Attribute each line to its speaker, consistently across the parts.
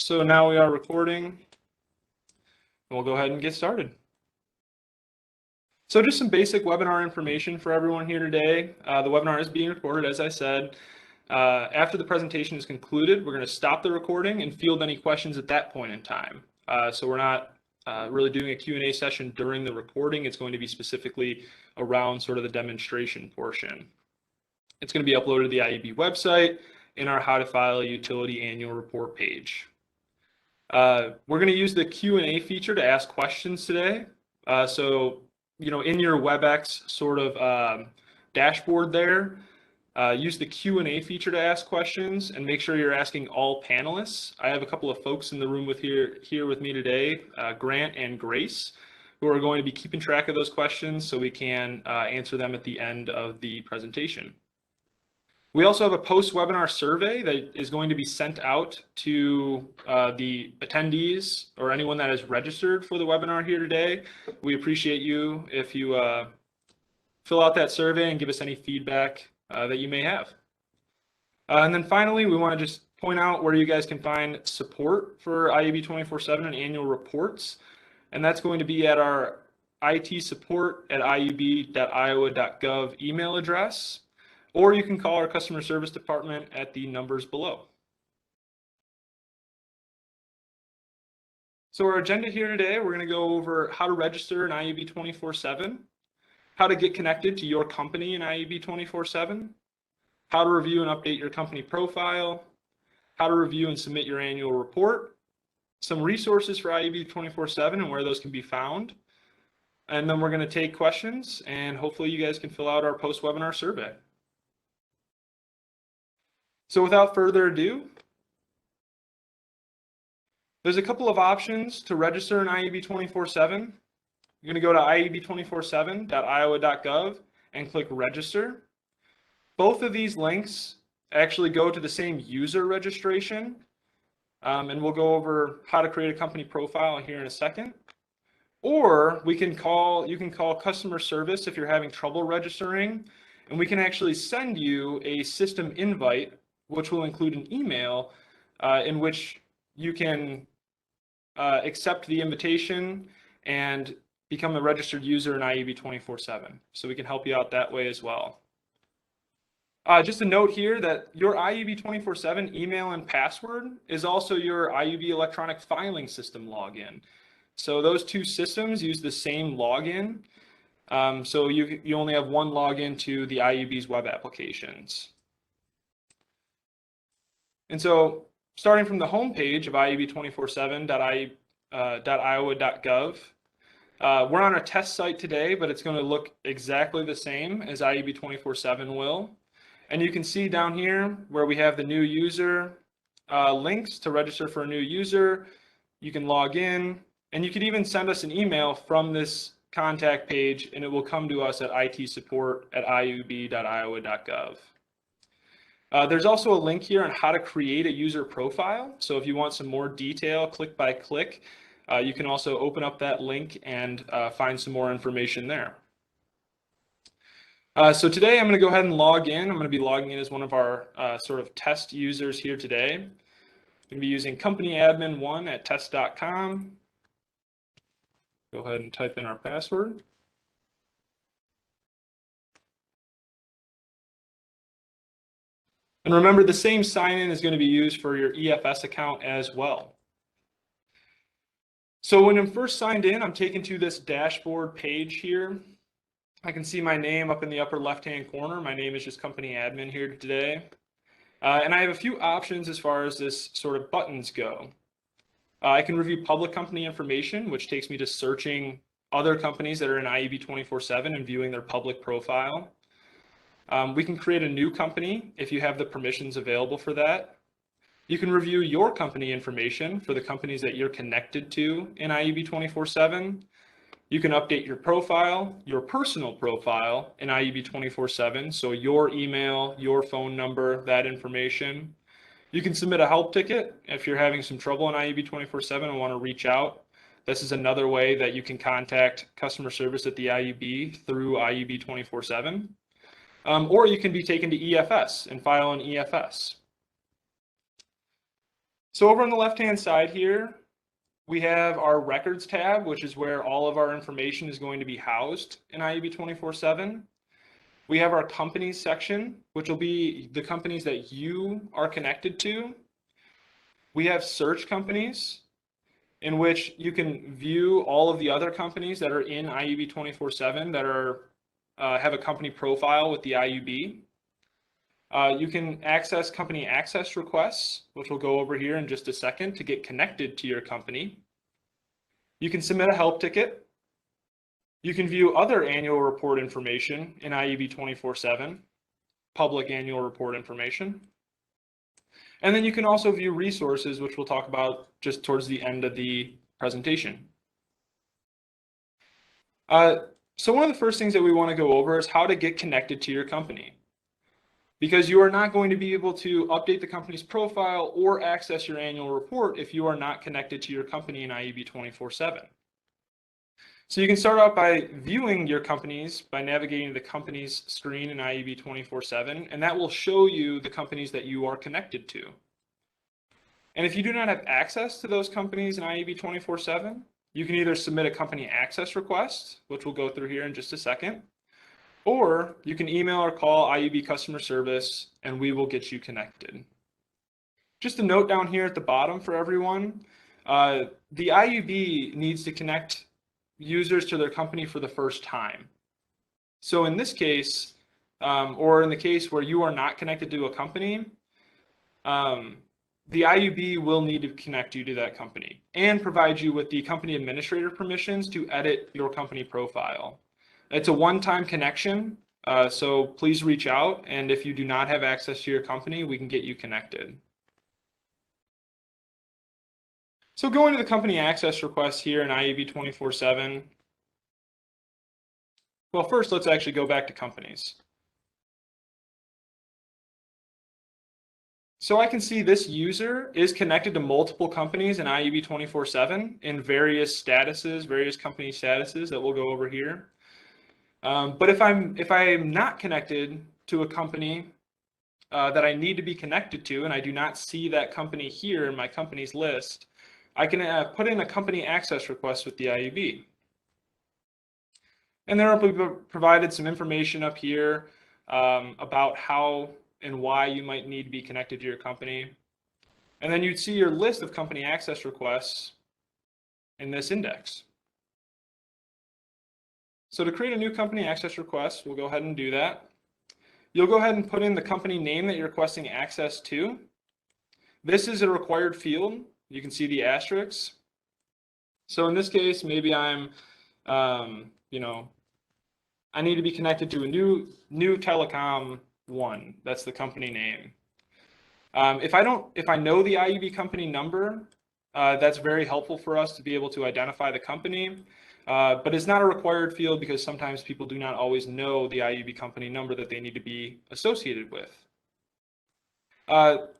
Speaker 1: So now we are recording, and we'll go ahead and get started. So just some basic webinar information for everyone here today. The webinar is being recorded, as I said. After the presentation is concluded, we're going to stop the recording and field any questions at that point in time. So we're not really doing a Q&A session during the recording. It's going to be specifically around sort of the demonstration portion. It's going to be uploaded to the IUB website in our How to File a Utility Annual Report page. We're going to use the Q&A feature to ask questions today. So, in your WebEx sort of dashboard there, use the Q&A feature to ask questions and make sure you're asking all panelists. I have a couple of folks in the room here with me today, Grant and Grace, who are going to be keeping track of those questions so we can answer them at the end of the presentation. We also have a post-webinar survey that is going to be sent out to the attendees or anyone that is registered for the webinar here today. We appreciate you if you fill out that survey and give us any feedback that you may have. And then finally, we want to just point out where you guys can find support for IUB 24/7 and annual reports. And that's going to be at our itsupport@iub.iowa.gov email address. Or you can call our customer service department at the numbers below. So our agenda here today, we're going to go over how to register in IUB 24/7, how to get connected to your company in IUB 24/7, how to review and update your company profile, how to review and submit your annual report, some resources for IUB 24/7 and where those can be found. And then we're going to take questions and hopefully you guys can fill out our post-webinar survey. So without further ado, there's a couple of options to register in IUB 24/7. You're going to go to iub247.iowa.gov and click register. Both of these links actually go to the same user registration. And we'll go over how to create a company profile here in a second. Or you can call customer service if you're having trouble registering, and we can actually send you a system invite, which will include an email in which you can accept the invitation and become a registered user in IUB 24/7. So we can help you out that way as well. Just a note here that your IUB 24/7 email and password is also your IUB electronic filing system login. So those two systems use the same login. So you only have one login to the IUB's web applications. And so starting from the home page of iub247.iowa.gov, we're on a test site today, but it's going to look exactly the same as IUB 24/7 will. And you can see down here where we have the new user links to register for a new user. You can log in, and you can even send us an email from this contact page, and it will come to us at itsupport@iub.iowa.gov. There's also a link here on how to create a user profile. So if you want some more detail, click by click, you can also open up that link and find some more information there. So today I'm going to go ahead and log in. I'm going to be logging in as one of our sort of test users here today. I'm going to be using companyadmin1@test.com. Go ahead and type in our password. And remember, the same sign-in is going to be used for your EFS account as well. So when I'm first signed in, I'm taken to this dashboard page here. I can see my name up in the upper left-hand corner. My name is just company admin here today. And I have a few options as far as this sort of buttons go. I can review public company information, which takes me to searching other companies that are in IUB 24/7 and viewing their public profile. We can create a new company if you have the permissions available for that. You can review your company information for the companies that you're connected to in IUB 24/7. You can update your profile, your personal profile in IUB 24/7, so your email, your phone number, that information. You can submit a help ticket if you're having some trouble in IUB 24/7 and want to reach out. This is another way that you can contact customer service at the IUB through IUB 24/7. Or you can be taken to EFS and file an EFS. So over on the left-hand side here, we have our records tab, which is where all of our information is going to be housed in IUB 24/7. We have our companies section, which will be the companies that you are connected to. We have search companies, in which you can view all of the other companies that are in IUB 24/7 that are have a company profile with the IUB. You can access company access requests, which we'll go over here in just a second to get connected to your company. You can submit a help ticket. You can view other annual report information in IUB 24/7, public annual report information. And then you can also view resources, which we'll talk about just towards the end of the presentation. So one of the first things that we want to go over is how to get connected to your company, because you are not going to be able to update the company's profile or access your annual report if you are not connected to your company in IUB 24/7. So you can start out by viewing your companies by navigating the companies screen in IUB 24/7, and that will show you the companies that you are connected to. And if you do not have access to those companies in IUB 24/7, you can either submit a company access request, which we'll go through here in just a second, or you can email or call IUB customer service and we will get you connected. Just a note down here at the bottom for everyone, the IUB needs to connect users to their company for the first time. So in this case, or in the case where you are not connected to a company, the IUB will need to connect you to that company and provide you with the company administrator permissions to edit your company profile. It's a one-time connection, so please reach out, and if you do not have access to your company, we can get you connected. So going to the company access request here in IUB 24/7. Well, first let's actually go back to companies. So I can see this user is connected to multiple companies in IUB 24/7 in various statuses, various company statuses that we'll go over here. But if I'm not connected to a company that I need to be connected to, and I do not see that company here in my companies list, I can put in a company access request with the IUB. And there will be provided some information up here about how and why you might need to be connected to your company. And then you'd see your list of company access requests in this index. So to create a new company access request, we'll go ahead and do that. You'll go ahead and put in the company name that you're requesting access to. This is a required field. You can see the asterisks. So in this case, maybe I'm, I need to be connected to a new telecom one. That's the company name. If I know the IUB company number, that's very helpful for us to be able to identify the company. But it's not a required field because sometimes people do not always know the IUB company number that they need to be associated with.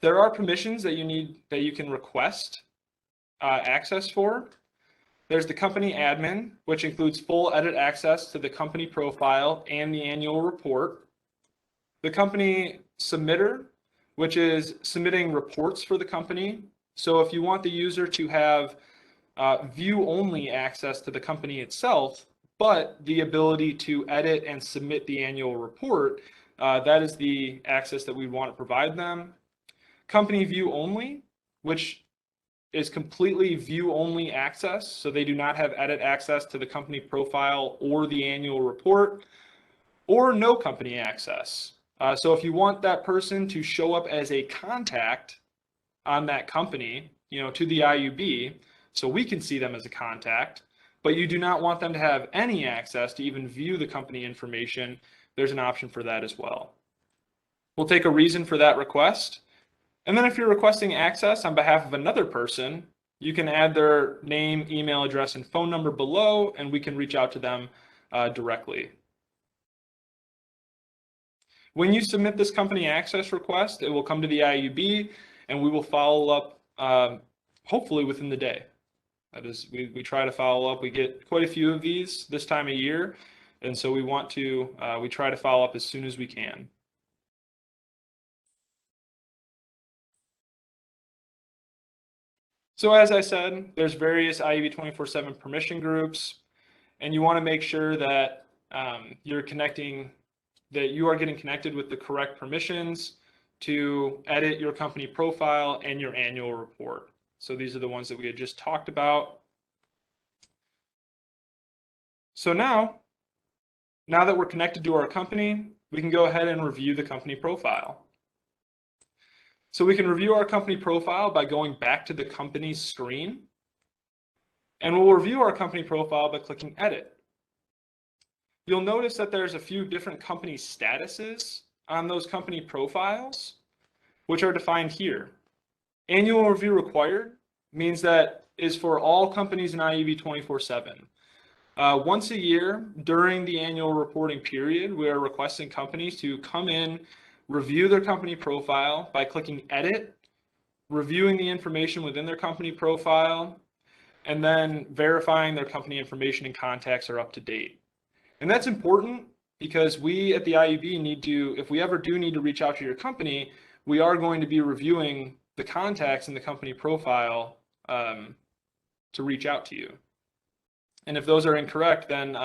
Speaker 1: There are permissions that you can request access for. There's the company admin, which includes full edit access to the company profile and the annual report. The company submitter, which is submitting reports for the company. So if you want the user to have view-only access to the company itself, but the ability to edit and submit the annual report, that is the access that we want to provide them. Company view only, which is completely view-only access, so they do not have edit access to the company profile or the annual report, or no company access. So if you want that person to show up as a contact on that company, to the IUB, so we can see them as a contact, but you do not want them to have any access to even view the company information, there's an option for that as well. We'll take a reason for that request. And then if you're requesting access on behalf of another person, you can add their name, email address, and phone number below, and we can reach out to them directly. When you submit this company access request, it will come to the IUB, and we will follow up hopefully within the day. That is, we try to follow up. We get quite a few of these this time of year, and so we try to follow up as soon as we can. So as I said, there's various IUB 24/7 permission groups, and you want to make sure that you are getting connected with the correct permissions to edit your company profile and your annual report. So these are the ones that we had just talked about. So now that we're connected to our company, we can go ahead and review the company profile. So we can review our company profile by going back to the company screen, and we'll review our company profile by clicking Edit. You'll notice that there's a few different company statuses on those company profiles, which are defined here. Annual review required means that is for all companies in IUB 24/7. Once a year during the annual reporting period, we are requesting companies to come in, review their company profile by clicking Edit, reviewing the information within their company profile, and then verifying their company information and contacts are up to date. And that's important because we at the IUB need to, if we ever do need to reach out to your company, we are going to be reviewing the contacts in the company profile to reach out to you. And if those are incorrect, then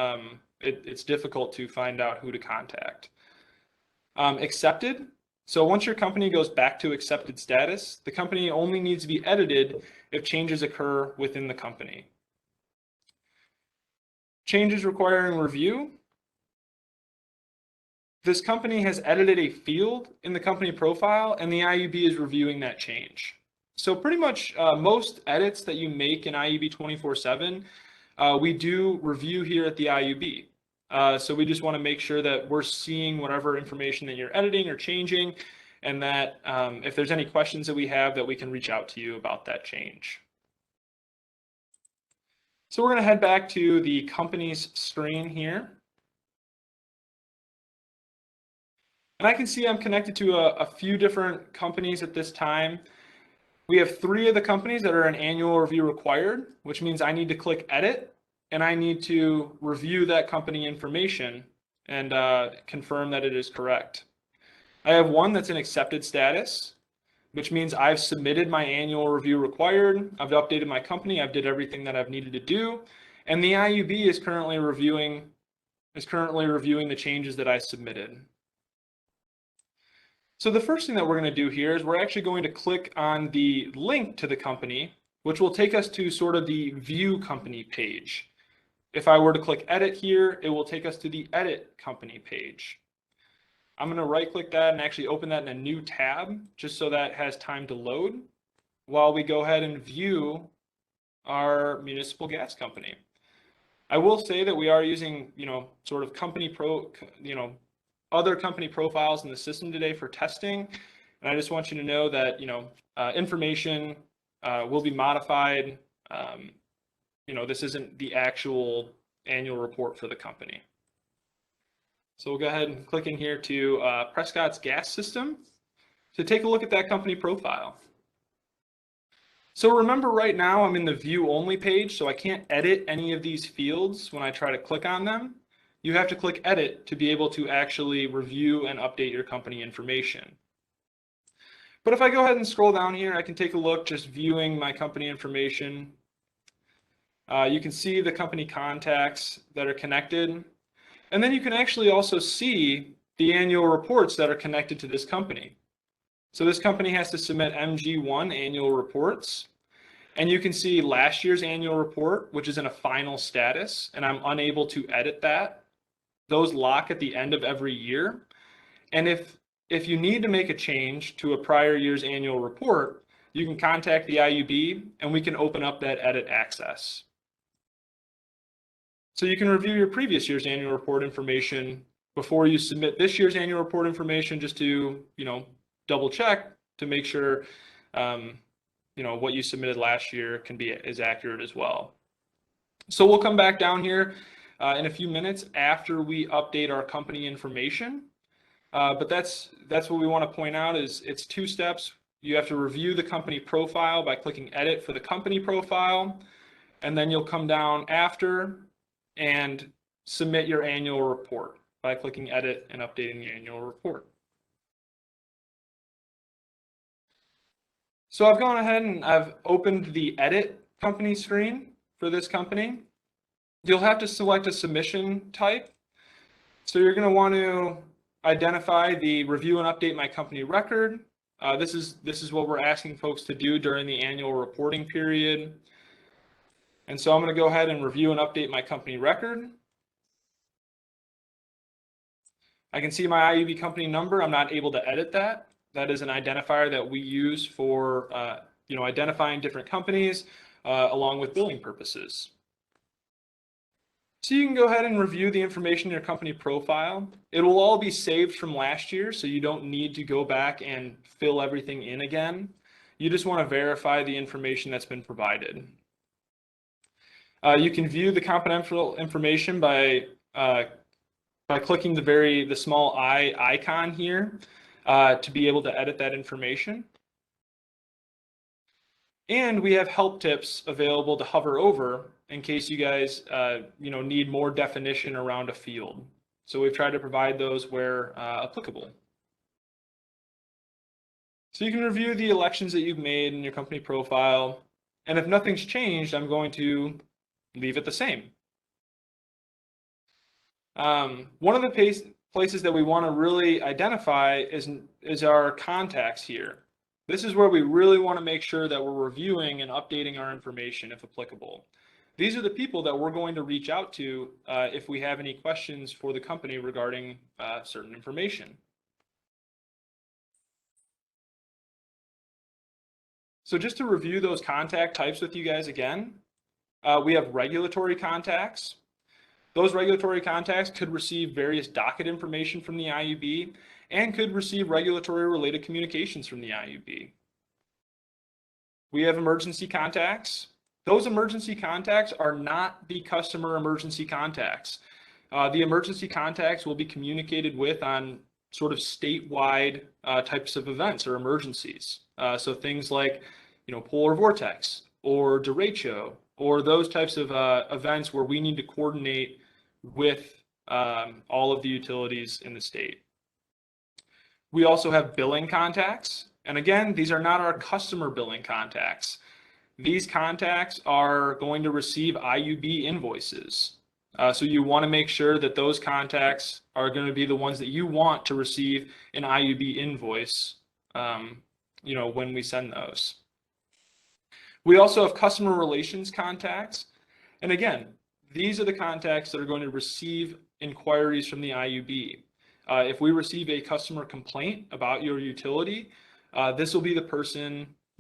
Speaker 1: it's difficult to find out who to contact. Accepted. So once your company goes back to accepted status, the company only needs to be edited if changes occur within the company. Changes requiring review. This company has edited a field in the company profile, and the IUB is reviewing that change. So pretty much most edits that you make in IUB 24/7, we do review here at the IUB. So we just want to make sure that we're seeing whatever information that you're editing or changing, and that if there's any questions that we have, that we can reach out to you about that change. So we're going to head back to the company's screen here. And I can see I'm connected to a few different companies at this time. We have 3 of the companies that are an annual review required, which means I need to click Edit, and I need to review that company information and confirm that it is correct. I have one that's in accepted status, which means I've submitted my annual review required, I've updated my company, I've did everything that I've needed to do, and the IUB is currently reviewing the changes that I submitted. So the first thing that we're going to do here is we're actually going to click on the link to the company, which will take us to sort of the View Company page. If I were to click Edit here, it will take us to the Edit Company page. I'm going to right-click that and actually open that in a new tab, just so that has time to load, while we go ahead and view our municipal gas company. I will say that we are using, sort of other company profiles in the system today for testing. And I just want you to know that, information will be modified. This isn't the actual annual report for the company. So we'll go ahead and click in here to Prescott's Gas System to take a look at that company profile. So remember, right now I'm in the View Only page, so I can't edit any of these fields when I try to click on them. You have to click Edit to be able to actually review and update your company information. But if I go ahead and scroll down here, I can take a look just viewing my company information. You can see the company contacts that are connected. And then you can actually also see the annual reports that are connected to this company. So this company has to submit MG1 annual reports. And you can see last year's annual report, which is in a final status, and I'm unable to edit that. Those lock at the end of every year. And if you need to make a change to a prior year's annual report, you can contact the IUB and we can open up that edit access. So you can review your previous year's annual report information before you submit this year's annual report information, just to, double check to make sure, what you submitted last year is accurate as well. So we'll come back down here in a few minutes after we update our company information. But that's what we want to point out is it's 2 steps. You have to review the company profile by clicking Edit for the company profile, and then you'll come down after and submit your annual report by clicking Edit and updating the annual report. So I've gone ahead and I've opened the edit company screen for this company. You'll have to select a submission type. So you're going to want to identify the review and update my company record. This is what we're asking folks to do during the annual reporting period. And so I'm going to go ahead and review and update my company record. I can see my IUB company number. I'm not able to edit that. That is an identifier that we use for identifying different companies along with billing purposes. So you can go ahead and review the information in your company profile. It will all be saved from last year, so you don't need to go back and fill everything in again. You just want to verify the information that's been provided. You can view the confidential information by clicking the small I icon here to be able to edit that information. And we have help tips available to hover over in case you guys need more definition around a field. So we've tried to provide those where applicable. So you can review the elections that you've made in your company profile. And if nothing's changed, I'm going to leave it the same. One of the places that we want to really identify is our contacts here. This is where we really want to make sure that we're reviewing and updating our information if applicable. These are the people that we're going to reach out to if we have any questions for the company regarding certain information. So just to review those contact types with you guys again, we have regulatory contacts. Those regulatory contacts could receive various docket information from the IUB and could receive regulatory related communications from the IUB. We have emergency contacts. Those emergency contacts are not the customer emergency contacts. The emergency contacts will be communicated with on sort of statewide types of events or emergencies. So things like, polar vortex or derecho or those types of events where we need to coordinate with all of the utilities in the state. We also have billing contacts. And again, these are not our customer billing contacts. These contacts are going to receive IUB invoices. So you want to make sure that those contacts are going to be the ones that you want to receive an IUB invoice, when we send those. We also have customer relations contacts. And again, these are the contacts that are going to receive inquiries from the IUB. If we receive a customer complaint about your utility, this will be the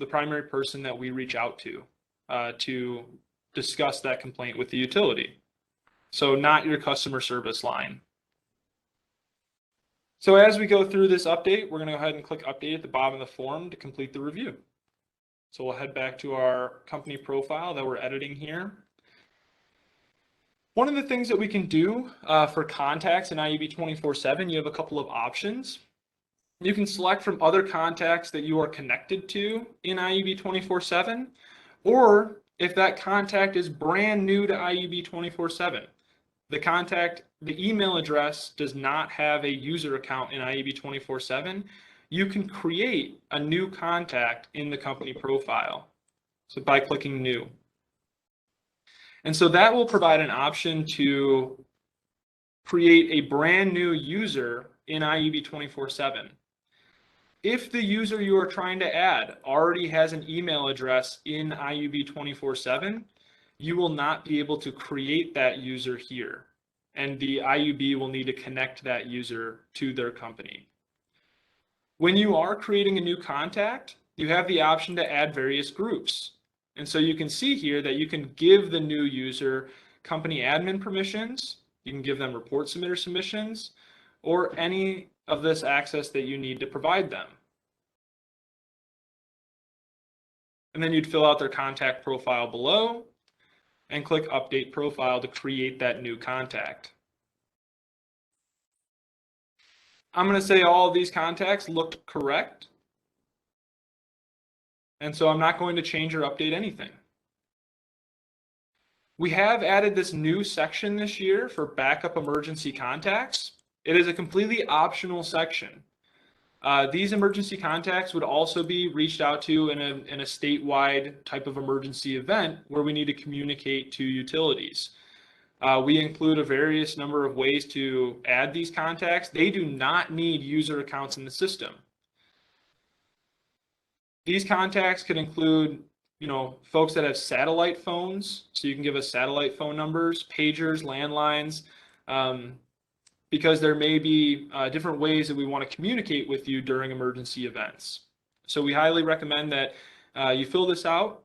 Speaker 1: primary person that we reach out to discuss that complaint with the utility. So not your customer service line. So as we go through this update, we're going to go ahead and click update at the bottom of the form to complete the review. So we'll head back to our company profile that we're editing here. One of the things that we can do for contacts in IUB 24/7, you have a couple of options. You can select from other contacts that you are connected to in IUB 24/7, or if that contact is brand new to IUB 24/7, the email address does not have a user account in IUB 24/7, you can create a new contact in the company profile. So by clicking new. And so that will provide an option to create a brand new user in IUB 24/7. If the user you are trying to add already has an email address in IUB 24/7, you will not be able to create that user here. And the IUB will need to connect that user to their company. When you are creating a new contact, you have the option to add various groups. And so you can see here that you can give the new user company admin permissions, you can give them report submitter submissions, or any of this access that you need to provide them. And then you'd fill out their contact profile below and click update profile to create that new contact. I'm going to say all of these contacts looked correct. And so I'm not going to change or update anything. We have added this new section this year for backup emergency contacts. It is a completely optional section. These emergency contacts would also be reached out to in a statewide type of emergency event where we need to communicate to utilities. We include a various number of ways to add these contacts. They do not need user accounts in the system. These contacts could include, folks that have satellite phones, so you can give us satellite phone numbers, pagers, landlines, because there may be different ways that we want to communicate with you during emergency events. So we highly recommend that you fill this out.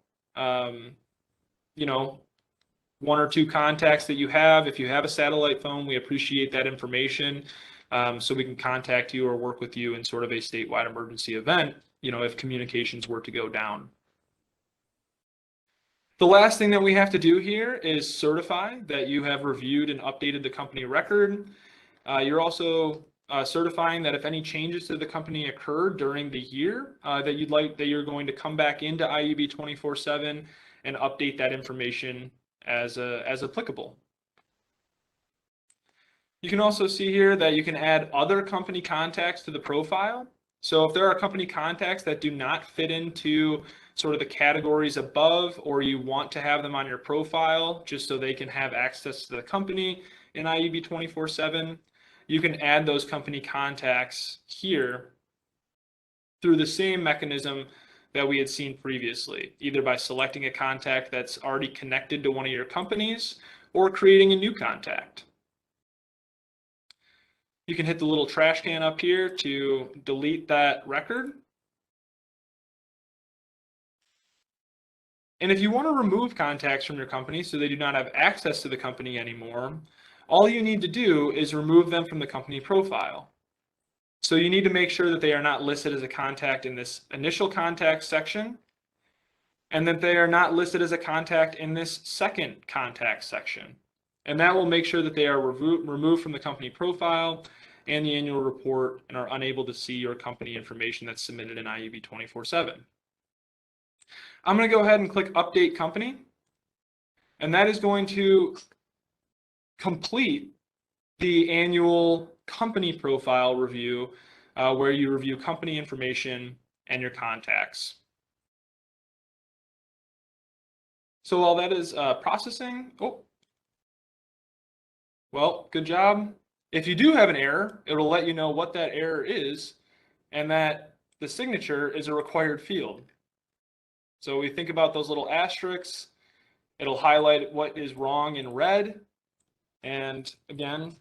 Speaker 1: One or two contacts that you have. If you have a satellite phone, we appreciate that information, so we can contact you or work with you in sort of a statewide emergency event, if communications were to go down. The last thing that we have to do here is certify that you have reviewed and updated the company record. You're also certifying that if any changes to the company occur during the year, that you're going to come back into IUB 24/7 and update that information as applicable. You can also see here that you can add other company contacts to the profile. So if there are company contacts that do not fit into sort of the categories above, or you want to have them on your profile just so they can have access to the company in IUB 24/7, you can add those company contacts here through the same mechanism that we had seen previously, either by selecting a contact that's already connected to one of your companies or creating a new contact. You can hit the little trash can up here to delete that record. And if you want to remove contacts from your company so they do not have access to the company anymore, all you need to do is remove them from the company profile. So you need to make sure that they are not listed as a contact in this initial contact section, and that they are not listed as a contact in this second contact section. And that will make sure that they are removed from the company profile and the annual report and are unable to see your company information that's submitted in IUB 24/7. I'm going to go ahead and click Update Company, and that is going to complete the annual company profile review, where you review company information and your contacts. So while that is processing, well, good job. If you do have an error, it'll let you know what that error is and that the signature is a required field. So we think about those little asterisks. It'll highlight what is wrong in red. And again,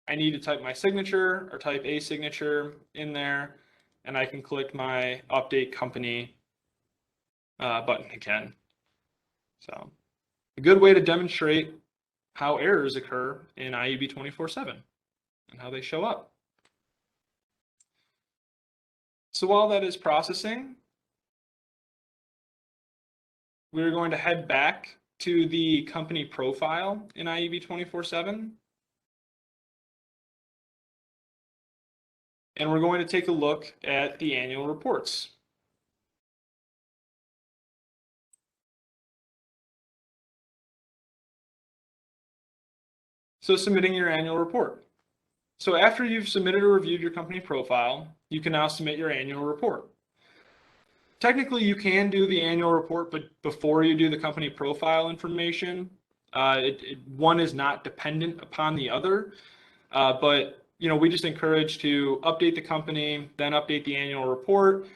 Speaker 1: I need to type my signature or type a signature in there, and I can click my Update Company button again. So a good way to demonstrate how errors occur in IUB 24/7 and how they show up. So while that is processing, we're going to head back to the company profile in IUB 24/7. And we're going to take a look at the annual reports. So submitting your annual report. So after you've submitted or reviewed your company profile, you can now submit your annual report. Technically, you can do the annual report, but before you do the company profile information, one is not dependent upon the other, but we just encourage to update the company, then update the annual report,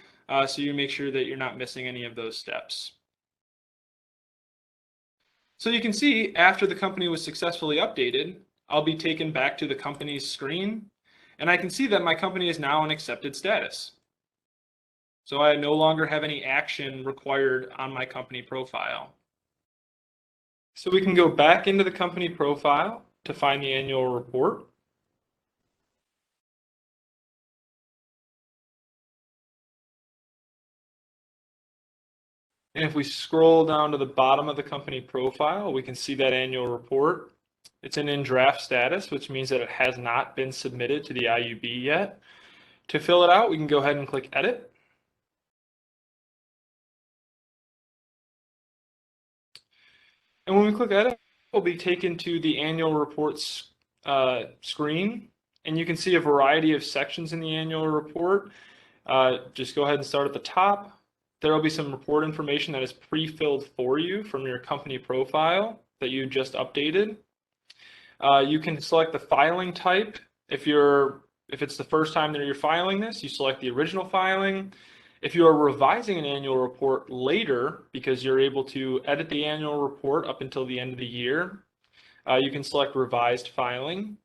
Speaker 1: so you make sure that you're not missing any of those steps. So you can see after the company was successfully updated, I'll be taken back to the company's screen, and I can see that my company is now in accepted status. So I no longer have any action required on my company profile. So we can go back into the company profile to find the annual report. And if we scroll down to the bottom of the company profile, we can see that annual report. It's in draft status, which means that it has not been submitted to the IUB yet. To fill it out, we can go ahead and click Edit. And when we click Edit, we'll be taken to the annual reports screen. And you can see a variety of sections in the annual report. Just go ahead and start at the top. There will be some report information that is pre-filled for you from your company profile that you just updated. You can select the filing type. If it's the first time that you're filing this, you select the original filing. If you are revising an annual report later, because you're able to edit the annual report up until the end of the year, you can select revised filing.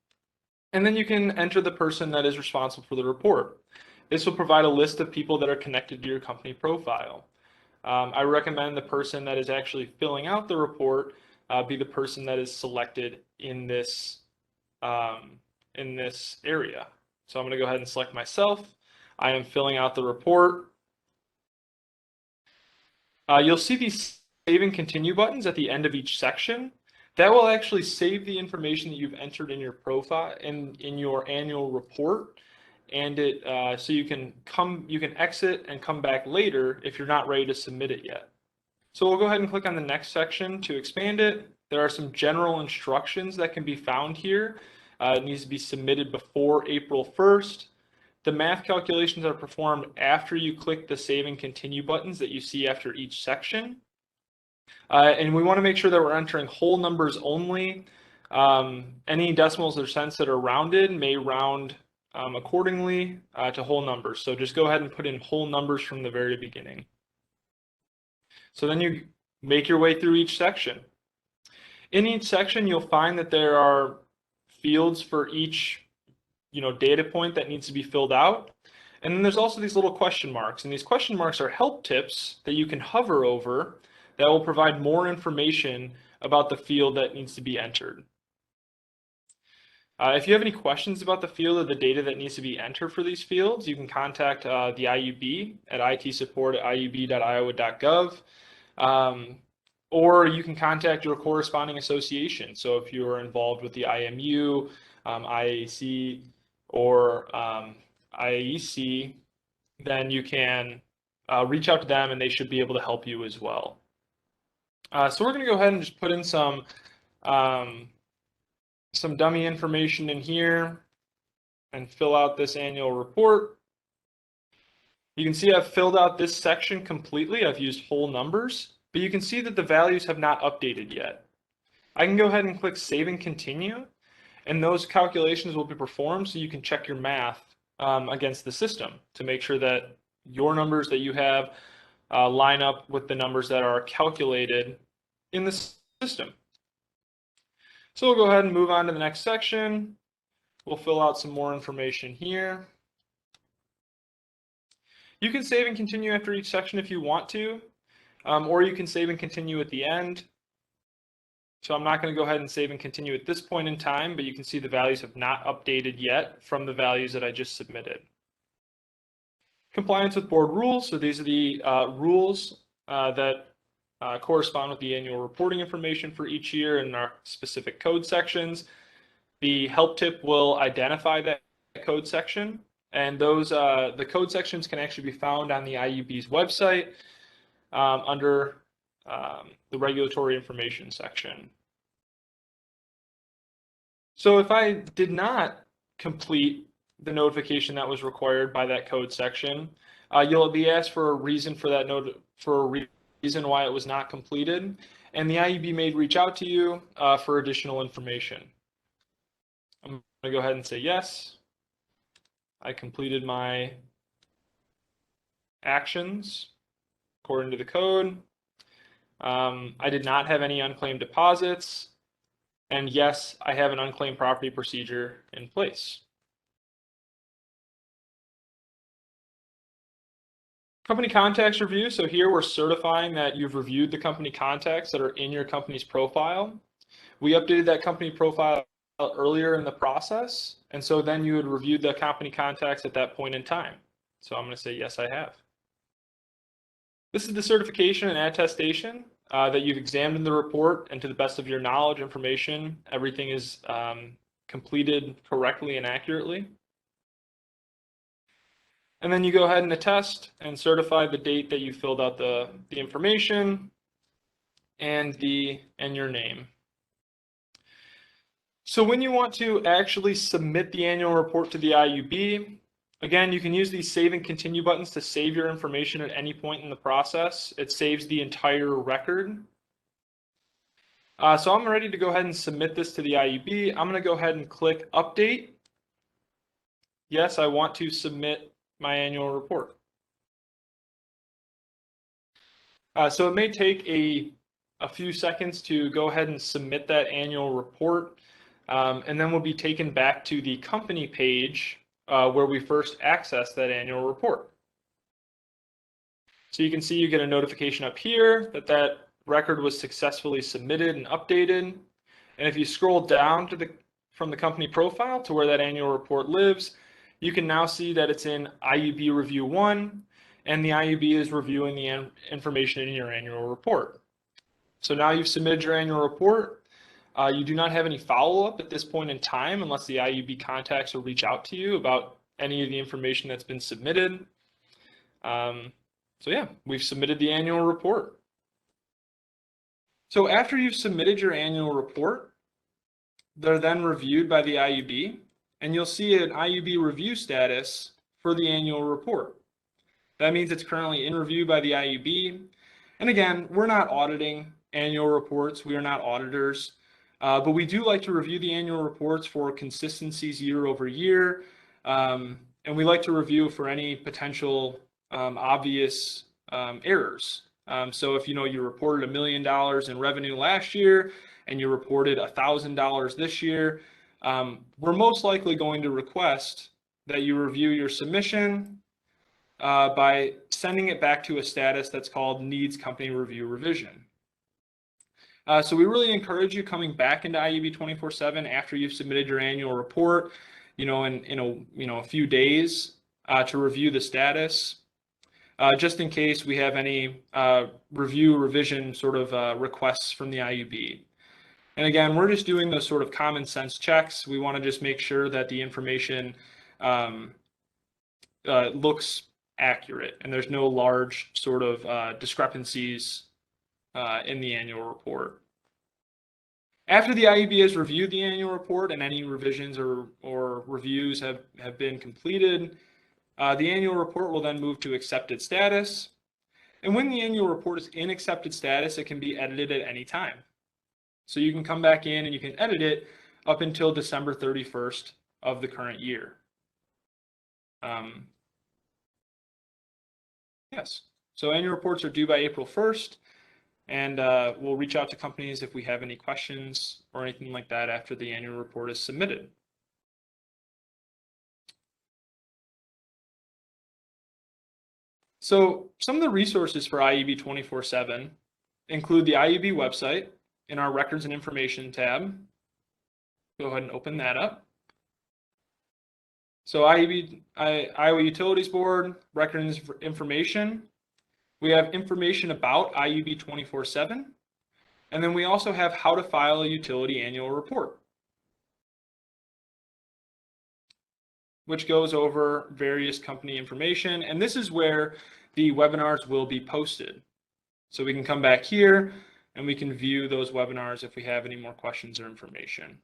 Speaker 1: And then you can enter the person that is responsible for the report. This will provide a list of people that are connected to your company profile. I recommend the person that is actually filling out the report be the person that is selected in this area. So I'm going to go ahead and select myself. I am filling out the report. You'll see these save and continue buttons at the end of each section. That will actually save the information that you've entered in your profile in your annual report, and so you can exit and come back later if you're not ready to submit it yet. So we'll go ahead and click on the next section to expand it. There are some general instructions that can be found here. It needs to be submitted before April 1st. The math calculations are performed after you click the save and continue buttons that you see after each section. And we want to make sure that we're entering whole numbers only. Any decimals or cents that are rounded may round accordingly to whole numbers. So just go ahead and put in whole numbers from the very beginning. So then you make your way through each section. In each section, you'll find that there are fields for each data point that needs to be filled out. And then there's also these little question marks. And these question marks are help tips that you can hover over that will provide more information about the field that needs to be entered. If you have any questions about the field or the data that needs to be entered for these fields, you can contact the IUB at itsupport@iub.iowa.gov. Or you can contact your corresponding association. So if you are involved with the IMU, IAC, or IAEC, then you can reach out to them and they should be able to help you as well. So we're going to go ahead and just put in some dummy information in here and fill out this annual report. You can see I've filled out this section completely. I've used whole numbers, but you can see that the values have not updated yet. I can go ahead and click Save and Continue, and those calculations will be performed so you can check your math against the system to make sure that your numbers that you have line up with the numbers that are calculated in the system. So we'll go ahead and move on to the next section. We'll fill out some more information here. You can save and continue after each section if you want to, or you can save and continue at the end. So I'm not going to go ahead and save and continue at this point in time, but you can see the values have not updated yet from the values that I just submitted. Compliance with board rules. So these are the rules that correspond with the annual reporting information for each year in our specific code sections. The help tip will identify that code section, and those the code sections can actually be found on the IUB's website under the regulatory information section. So if I did not complete the notification that was required by that code section, you'll be asked for a reason for that reason why it was not completed, and the IUB may reach out to you for additional information. I'm going to go ahead and say yes. I completed my actions according to the code. I did not have any unclaimed deposits, and yes, I have an unclaimed property procedure in place. Company contacts review. So here we're certifying that you've reviewed the company contacts that are in your company's profile. We updated that company profile earlier in the process, and so then you would review the company contacts at that point in time. So I'm going to say yes, I have. This is the certification and attestation that you've examined the report, and to the best of your knowledge, information, everything is completed correctly and accurately. And then you go ahead and attest and certify the date that you filled out the information and your name. So when you want to actually submit the annual report to the IUB, again, you can use these save and continue buttons to save your information at any point in the process. It saves the entire record. So I'm ready to go ahead and submit this to the IUB. I'm going to go ahead and click update. Yes, I want to submit my annual report. So it may take a few seconds to go ahead and submit that annual report. And then we'll be taken back to the company page where we first accessed that annual report. So you can see you get a notification up here that that record was successfully submitted and updated. And if you scroll down to from the company profile to where that annual report lives, you can now see that it's in IUB Review 1, and the IUB is reviewing the information in your annual report. So now you've submitted your annual report. You do not have any follow-up at this point in time unless the IUB contacts or reach out to you about any of the information that's been submitted. So yeah, we've submitted the annual report. So after you've submitted your annual report, they're then reviewed by the IUB, and you'll see an IUB review status for the annual report. That means it's currently in review by the IUB. And again, we're not auditing annual reports. We are not auditors, but we do like to review the annual reports for consistencies year over year. And we like to review for any potential obvious errors. So if you reported $1 million in revenue last year and you reported $1,000 this year, we're most likely going to request that you review your submission by sending it back to a status that's called needs company review revision. So we really encourage you coming back into IUB 24/7 after you've submitted your annual report, in a few days to review the status, just in case we have any review revision sort of requests from the IUB. And again, we're just doing those sort of common sense checks. We want to just make sure that the information looks accurate and there's no large sort of discrepancies in the annual report. After the IUB has reviewed the annual report and any revisions or reviews have been completed, the annual report will then move to accepted status. And when the annual report is in accepted status, it can be edited at any time. So you can come back in and you can edit it up until December 31st of the current year. Yes, so annual reports are due by April 1st, and we'll reach out to companies if we have any questions or anything like that after the annual report is submitted. So some of the resources for IUB 24/7 include the IUB website in our Records and Information tab. Go ahead and open that up. So Iowa Utilities Board, Records and Information. We have information about IUB 24/7. And then we also have how to file a utility annual report, which goes over various company information. And this is where the webinars will be posted. So we can come back here and we can view those webinars if we have any more questions or information.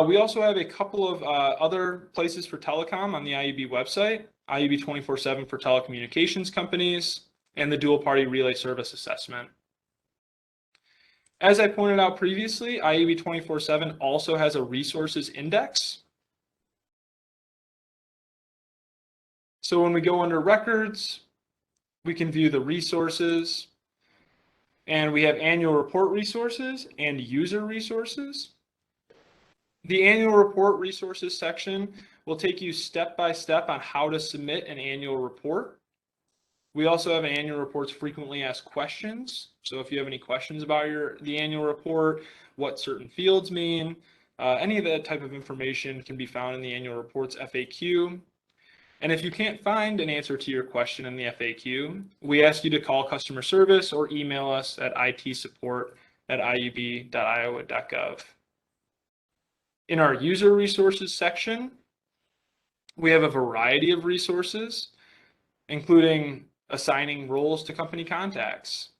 Speaker 1: We also have a couple of other places for telecom on the IUB website, IUB 24/7 for telecommunications companies, and the dual party relay service assessment. As I pointed out previously, IUB 24/7 also has a resources index. So when we go under records, we can view the resources, and we have annual report resources and user resources. The annual report resources section will take you step by step on how to submit an annual report. We also have an annual report's frequently asked questions. So if you have any questions about the annual report, what certain fields mean, any of that type of information can be found in the annual report's FAQ. And if you can't find an answer to your question in the FAQ, we ask you to call customer service or email us at itsupport@iub.iowa.gov. In our user resources section, we have a variety of resources, including assigning roles to company contacts,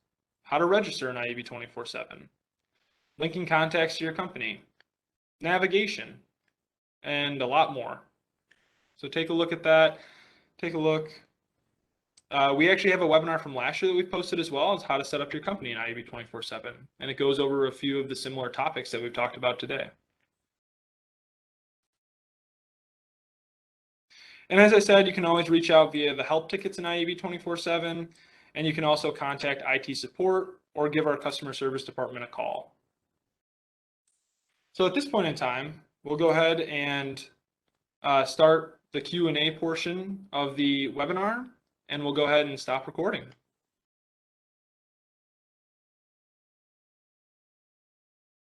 Speaker 1: how to register an IUB 24/7, linking contacts to your company, navigation, and a lot more. So take a look at that. Take a look. We actually have a webinar from last year that we've posted as well. It's how to set up your company in IAB 24/7. And it goes over a few of the similar topics that we've talked about today. And as I said, you can always reach out via the help tickets in IAB 24/7. And you can also contact IT support or give our customer service department a call. So at this point in time, we'll go ahead and start the Q&A portion of the webinar, and we'll go ahead and stop recording.